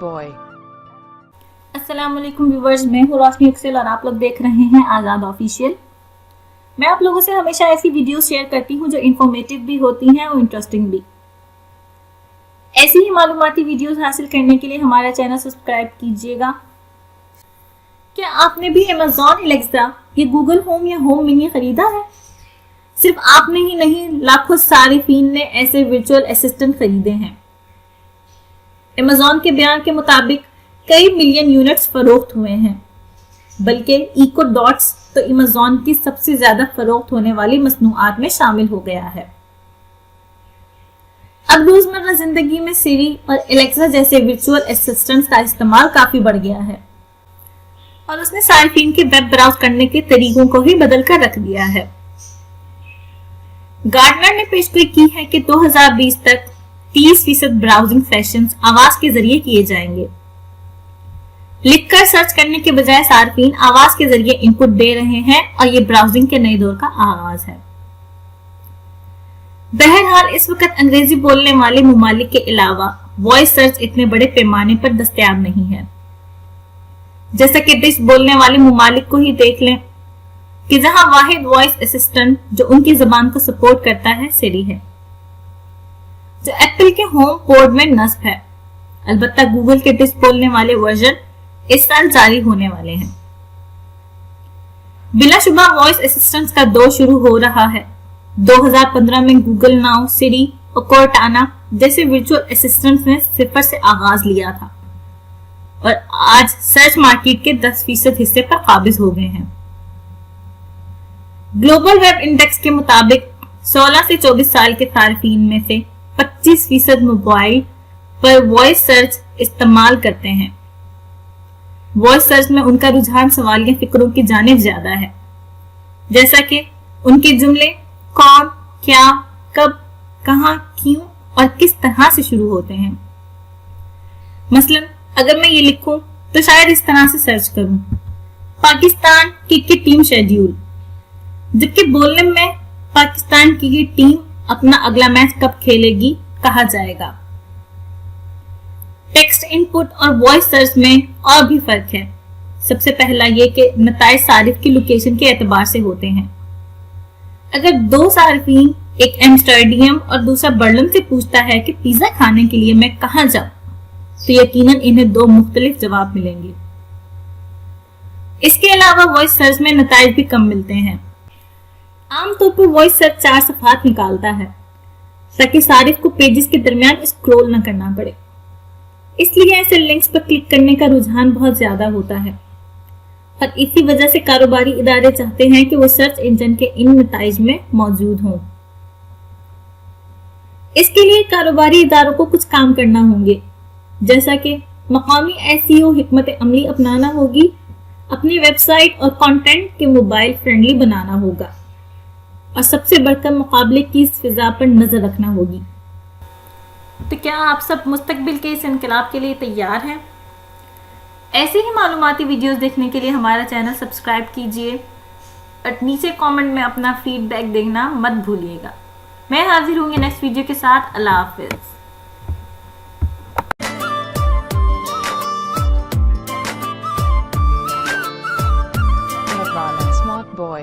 boy. अस्सलाम वालेकुम viewers, मैं हूँ रोशनी अक्सर और आप लोग देख रहे हैं आज़ाद ऑफिशियल। मैं आप लोगों से हमेशा ऐसी वीडियोस शेयर करती हूँ जो इन्फॉर्मेटिव भी होती हैं और इंटरेस्टिंग भी। ऐसी ही मालूमाती वीडियोस हासिल करने के लिए हमारा चैनल सब्सक्राइब कीजिएगा। क्या आपने भी अमेज़ॉन एलेक्सा या गूगल होम या होम मिनी खरीदा है? सिर्फ आपने ही नहीं, लाखों सारिफीन ने ऐसे वर्चुअल असिस्टेंट खरीदे हैं। अमेज़ॉन के बयान के मुताबिक कई मिलियन यूनिट्स फरोख्त हुए हैं, बल्कि इको डॉट्स तो अमेज़ॉन की सबसे ज्यादा फरोख्त होने वाली मसनूआत में शामिल हो गया है। अब रोजमर्रा जिंदगी में सिरी और एलेक्सा जैसे वर्चुअल असिस्टेंट्स का इस्तेमाल काफी बढ़ गया है और उसने सारिफीन के वेब ब्राउज करने के तरीकों को भी बदल कर रख दिया है। गार्डनर ने पेशगोई की है कि 2020 तक 30% ब्राउजिंग सेशंस आवाज के जरिए किए जाएंगे। लिखकर सर्च करने के बजाय सार्फिन आवाज के जरिए इनपुट दे रहे हैं और ये ब्राउजिंग के नए दौर का आगाज है। बहरहाल इस वक्त अंग्रेजी बोलने वाले मुमालिक के अलावा वॉइस सर्च इतने बड़े पैमाने पर दस्तयाब नहीं है। जैसा कि डिश बोलने वाले मुमालिक को ही देख लें कि जहां वाहिद वॉइस असिस्टेंट जो उनकी जबान को सपोर्ट करता है सिरी है, जो एप्पल के होम पोड में नस्ब है। अलबत्ता गूगल के डिश बोलने वाले वर्जन इस साल जारी होने वाले हैं। बिलाशुबा वॉइस असिस्टेंट्स का दौर शुरू हो रहा है। 2015 में गूगल नाउ, सिरी और कोर्टाना जैसे वर्चुअल असिस्टेंट्स ने सिफर से आगाज लिया था और आज सर्च मार्केट के 10% हिस्से पर काबिज हो गए हैं। ग्लोबल वेब इंडेक्स के मुताबिक 16 से 24 साल के सार्फिन में से 25% मोबाइल पर वॉइस सर्च इस्तेमाल करते हैं। वॉइस सर्च में उनका रुझान सवालिया फिक्रों की जानिब ज्यादा है, जैसा कि उनके जुमले कौन, क्या, कब, कहां, क्यों और किस तरह से शुरू होते हैं। मसलन अगर मैं ये लिखूं तो शायद इस तरह से सर्च करूं, पाकिस्तान क्रिकेट टीम शेड्यूल, जबकि बोलने में पाकिस्तान की टीम अपना अगला मैच कब खेलेगी कहा जाएगा। टेक्स्ट इनपुट और वॉइस सर्च में और भी फर्क है। सबसे पहला ये कि नताइज सारिफ की लोकेशन के एतबार से होते हैं। अगर दो सारिफीन, एक एम्स्टर्डम और दूसरा बर्लिन से पूछता है कि पिज्जा खाने के लिए मैं कहां जाऊं, तो यकीनन इन्हें दो मुख्तलिफ जवाब मिलेंगे। इसके अलावा वॉइस सर्च में नताइज भी कम मिलते हैं। आमतौर पर वॉइस सर्च 4 सफात निकालता है ताकि सारिफ को पेजेस के दरमियान स्क्रॉल न करना पड़े। इसलिए ऐसे लिंक्स पर क्लिक करने का रुझान बहुत ज्यादा होता है और इसी वजह से कारोबारी इदारे चाहते हैं कि वो सर्च इंजन के इन नताइज में मौजूद हों। इसके लिए कारोबारी इदारों को कुछ काम करना होंगे, जैसा कि मकामी एसईओ हिकमत अमली अपनाना होगी, अपनी वेबसाइट और कंटेंट के मोबाइल फ्रेंडली बनाना होगा और सबसे बढ़कर मुकाबले की इस फिजा पर नजर रखना होगी। तो क्या आप सब मुस्तकबिल के इस इनकलाब के लिए तैयार हैं? ऐसे ही मालूमाती वीडियोस देखने के लिए हमारा चैनल सब्सक्राइब कीजिए और नीचे कमेंट में अपना फीडबैक देना मत भूलिएगा। मैं हाजिर होंगी नेक्स्ट वीडियो के साथ। अल्लाह हाफिज। Smart boy.